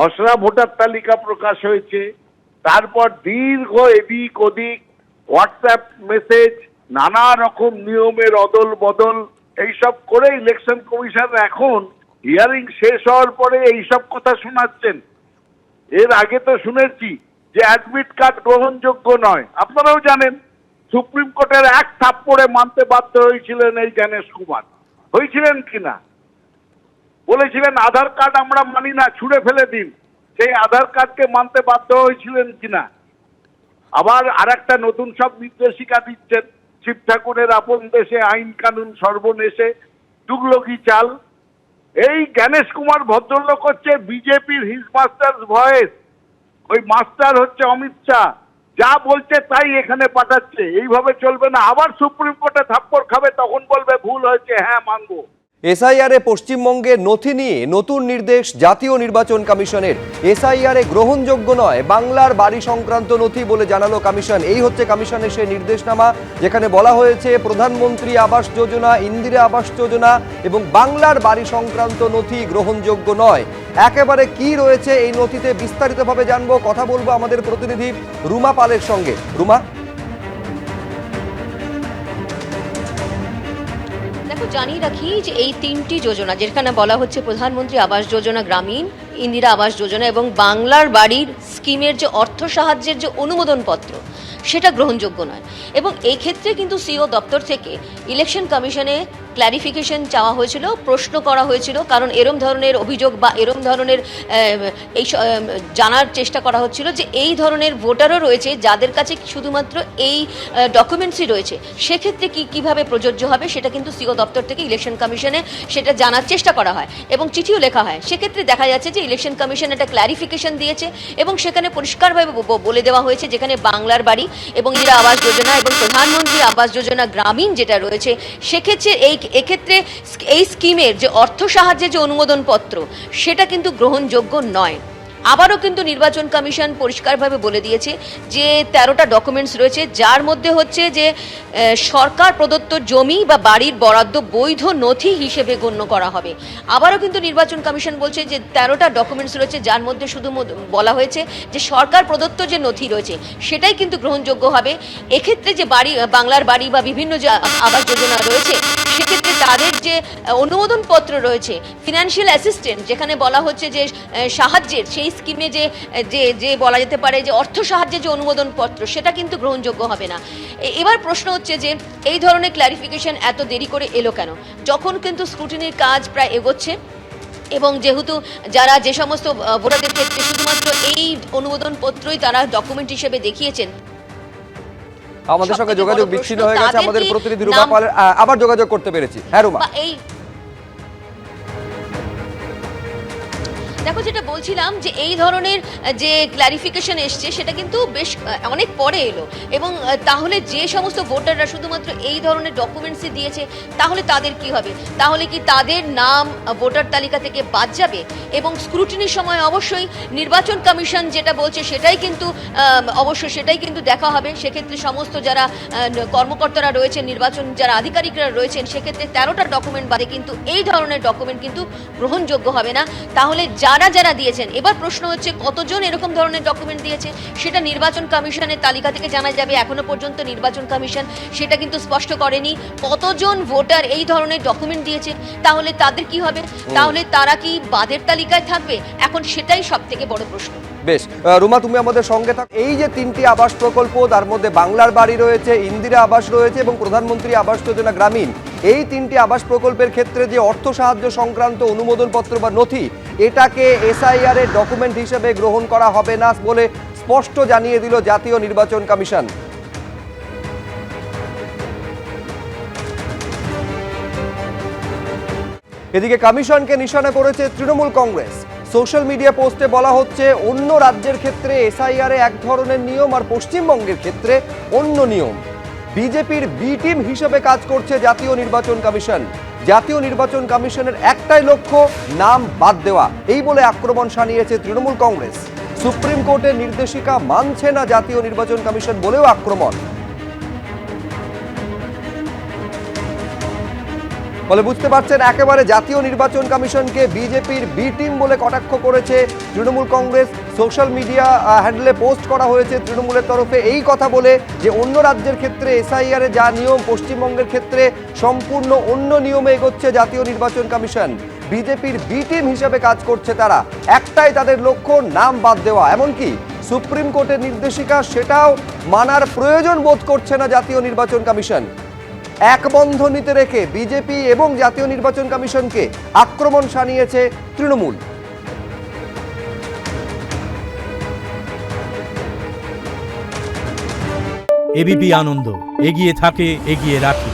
খসড়া ভোটার তালিকা প্রকাশ হয়েছে, তারপর দীর্ঘ এদিক ওদিক হোয়াটসঅ্যাপ মেসেজ, নানা রকম নিয়মের অদল বদল, এইসব করে ইলেকশন কমিশন এখন হিয়ারিং শেষ হওয়ার পরে এইসব কথা শোনাচ্ছেন। এর আগে তো শুনেছি যে অ্যাডমিট কার্ড গ্রহণযোগ্য নয়। আপনারাও জানেন সুপ্রিম কোর্টের এক থাপ্পড়ে মানতে বাধ্য হয়েছিলেন এই জ্ঞানেশ কুমার। হয়েছিলেন কিনা? বলেছিলেন আধার কার্ড আমরা মানি না, ছুঁড়ে ফেলে দিন। সেই আধার কার্ডকে মানতে বাধ্য হয়েছিলেন কিনা? আবার আরেকটা নতুন সব নির্দেশিকা দিচ্ছেন, শিব ঠাকুরের আপন দেশে আইন কানুন সর্বনেশে, তুগলকি চাল। এই জ্ঞানেশ কুমার ভদ্রলোক হচ্ছে বিজেপির হিজ মাস্টার্স ভয়েস। ওই মাস্টার হচ্ছে অমিত শাহ, যা বলছে তাই এখানে পাঠাচ্ছে। এইভাবে চলবে না। আবার সুপ্রিম কোর্টে থাপ্পড় খাবে, তখন বলবে ভুল হয়েছে, হ্যাঁ মানবো। এসআইআরে পশ্চিমবঙ্গের নথি নিয়ে নতুন নির্দেশ জাতীয় নির্বাচন কমিশনের। এসআইআরে গ্রহণযোগ্য নয় বাংলার বাড়ি সংক্রান্ত নথি বলে জানালো কমিশন। এই হচ্ছে কমিশনের সেই নির্দেশনামা, যেখানে বলা হয়েছে প্রধানমন্ত্রী আবাস যোজনা, ইন্দিরা আবাস যোজনা এবং বাংলার বাড়ি সংক্রান্ত নথি গ্রহণযোগ্য নয়। একেবারে কি রয়েছে এই নথিতে বিস্তারিতভাবে জানবো, কথা বলবো আমাদের প্রতিনিধি রুমা পালের সঙ্গে। রুমা, জানিয়ে রাখি যে এই তিনটি যোজনা, যেখানে বলা হচ্ছে প্রধানমন্ত্রী আবাস যোজনা গ্রামীণ, ইন্দিরা আবাস যোজনা এবং বাংলার বাড়ির স্কিমের যে অর্থ সাহায্যের যে অনুমোদন পত্র, সেটা গ্রহণযোগ্য নয়। এবং এই ক্ষেত্রে কিন্তু সিও দপ্তর থেকে ইলেকশন কমিশনে ক্ল্যারিফিকেশন চাওয়া হয়েছিল, প্রশ্ন করা হয়েছিল, কারণ এরম ধরনের অভিযোগ বা এরম ধরনের এই জানার চেষ্টা করা হচ্ছিল যে এই ধরনের ভোটারও রয়েছে যাদের কাছে শুধুমাত্র এই ডকুমেন্টসই রয়েছে, সেক্ষেত্রে কিভাবে প্রযোজ্য হবে সেটা কিন্তু সিও দপ্তর থেকে ইলেকশন কমিশনে সেটা জানার চেষ্টা করা হয় এবং চিঠিও লেখা হয়। সেক্ষেত্রে দেখা যাচ্ছে যে ইলেকশন কমিশন একটা ক্ল্যারিফিকেশন দিয়েছে এবং সেখানে পরিষ্কারভাবে বলে দেওয়া হয়েছে যেখানে বাংলার বাড়ি এবং ইন্দিরা আবাস যোজনা এবং প্রধানমন্ত্রী আবাস যোজনা গ্রামীণ যেটা রয়েছে, সেক্ষেত্রে এক্ষেত্রে এই স্কিমের যে অর্থ সাহায্যের যে অনুমোদন পত্র সেটা কিন্তু গ্রহণযোগ্য নয়। আবারও কিন্তু নির্বাচন কমিশন পরিষ্কারভাবে বলে দিয়েছে যে 13টা ডকুমেন্টস রয়েছে, যার মধ্যে হচ্ছে যে সরকার প্রদত্ত জমি বা বাড়ির বরাদ্দ বৈধ নথি হিসেবে গণ্য করা হবে। আবারও কিন্তু নির্বাচন কমিশন বলছে যে 13টা ডকুমেন্টস রয়েছে, যার মধ্যে শুধু বলা হয়েছে যে সরকার প্রদত্ত যে নথি রয়েছে সেটাই কিন্তু গ্রহণযোগ্য হবে। এক্ষেত্রে যে বাংলার বাড়ি বা বিভিন্ন যে আবাস যোজনা রয়েছে, সেক্ষেত্রে তাদের যে অনুমোদন পত্র রয়েছে, ফিনান্সিয়াল অ্যাসিস্ট্যান্ট যেখানে বলা হচ্ছে যে সাহায্যের, সেই স্কিমে যে বলা যেতে পারে যে অর্থ সাহায্যের যে অনুমোদন পত্র, সেটা কিন্তু গ্রহণযোগ্য হবে না। এবার প্রশ্ন হচ্ছে যে এই ধরনের ক্ল্যারিফিকেশন এত দেরি করে এলো কেন, যখন কিন্তু স্ক্রুটিনির কাজ প্রায় এগোচ্ছে এবং যেহেতু যারা যে সমস্ত ভোটারদের ক্ষেত্রে শুধুমাত্র এই অনুমোদন পত্রই তারা ডকুমেন্ট হিসেবে দেখিয়েছেন। আমাদের সঙ্গে যোগাযোগ বিচ্ছিন্ন হয়ে গেছে আমাদের প্রতিনিধি রুমা পাল, আবার যোগাযোগ করতে পেরেছি। হ্যাঁ রুমা, দেখো যেটা বলছিলাম যে এই ধরনের যে ক্ল্যারিফিকেশন এসছে সেটা কিন্তু বেশ অনেক পরে এলো এবং তাহলে যে সমস্ত ভোটাররা শুধুমাত্র এই ধরনের ডকুমেন্টসই দিয়েছে, তাহলে তাদের কি হবে? তাহলে কি তাদের নাম ভোটার তালিকা থেকে বাদ যাবে? এবং স্ক্রুটিনির সময় অবশ্যই নির্বাচন কমিশন যেটা বলছে সেটাই কিন্তু দেখা হবে। সেক্ষেত্রে সমস্ত যারা কর্মকর্তারা রয়েছেন, নির্বাচন যারা আধিকারিকরা রয়েছেন, সেক্ষেত্রে 13টা ডকুমেন্ট বাদে কিন্তু এই ধরনের ডকুমেন্ট কিন্তু গ্রহণযোগ্য হবে না। তাহলে যারা দিয়েছেন, এবার প্রশ্ন হচ্ছে কতজন এরকম ধরনের ডকুমেন্ট দিয়েছে সেটা নির্বাচন কমিশনের তালিকা থেকে জানা যাবে। এখনো পর্যন্ত নির্বাচন কমিশন সেটা কিন্তু স্পষ্ট করেনি কতজন ভোটার এই ধরনের ডকুমেন্ট দিয়েছে। তাহলে তাদের কি হবে? তাহলে তারা কি বাদের তালিকায় থাকবে? এখন সেটাই সব থেকে বড় প্রশ্ন। বেশ রুমা, তুমি আমাদের সঙ্গে থাকো। এই যে তিনটি আবাস প্রকল্প, তার মধ্যে বাংলার বাড়ি রয়েছে, ইন্দিরা আবাস রয়েছে এবং প্রধানমন্ত্রী আবাস যোজনা গ্রামীণ, এই তিনটি আবাস প্রকল্পের ক্ষেত্রে যে অর্থ সাহায্য সংক্রান্ত অনুমোদন পত্র বা নথি, এটাকে এসআইআর এর ডকুমেন্ট হিসেবে গ্রহণ করা হবে না বলে স্পষ্ট জানিয়ে দিল জাতীয় নির্বাচন কমিশন। এদিকে কমিশনকে নিশানা করেছে তৃণমূল কংগ্রেস। সোশ্যাল মিডিয়া পোস্টে বলা হচ্ছে অন্য রাজ্যের ক্ষেত্রে এসআইআর এক ধরনের নিয়ম আর পশ্চিমবঙ্গের ক্ষেত্রে অন্য নিয়ম। বিজেপির বি টিম হিসেবে কাজ করছে জাতীয় নির্বাচন কমিশন। জাতীয় নির্বাচন কমিশনের একটাই লক্ষ্য, নাম বাদ দেওয়া, এই বলে আক্রমণ শানিয়েছে তৃণমূল কংগ্রেস। সুপ্রিম কোর্টের নির্দেশিকা মানছে না জাতীয় নির্বাচন কমিশন বলেও আক্রমণ। ফলে বুঝতে পারছেন একেবারে জাতীয় নির্বাচন কমিশনকে বিজেপির বি টিম বলে কটাক্ষ করেছে তৃণমূল কংগ্রেস। সোশ্যাল মিডিয়া হ্যান্ডেলে পোস্ট করা হয়েছে তৃণমূলের তরফে এই কথা বলে যে অন্য রাজ্যের ক্ষেত্রে এসআইআর এ যা নিয়ম পশ্চিমবঙ্গের ক্ষেত্রে সম্পূর্ণ অন্য নিয়মে এগোচ্ছে জাতীয় নির্বাচন কমিশন। বিজেপির বি টিম হিসেবে কাজ করছে তারা, একটাই তাদের লক্ষ্য নাম বাদ দেওয়া। এমনকি সুপ্রিম কোর্টের নির্দেশিকা সেটাও মানার প্রয়োজন বোধ করছে না জাতীয় নির্বাচন কমিশন। এক বন্ধনীতে রেখে বিজেপি এবং জাতীয় নির্বাচন কমিশনকে আক্রমণ শানিয়েছে তৃণমূল। এবিপি আনন্দ এগিয়ে থাকে, এগিয়ে রাখে।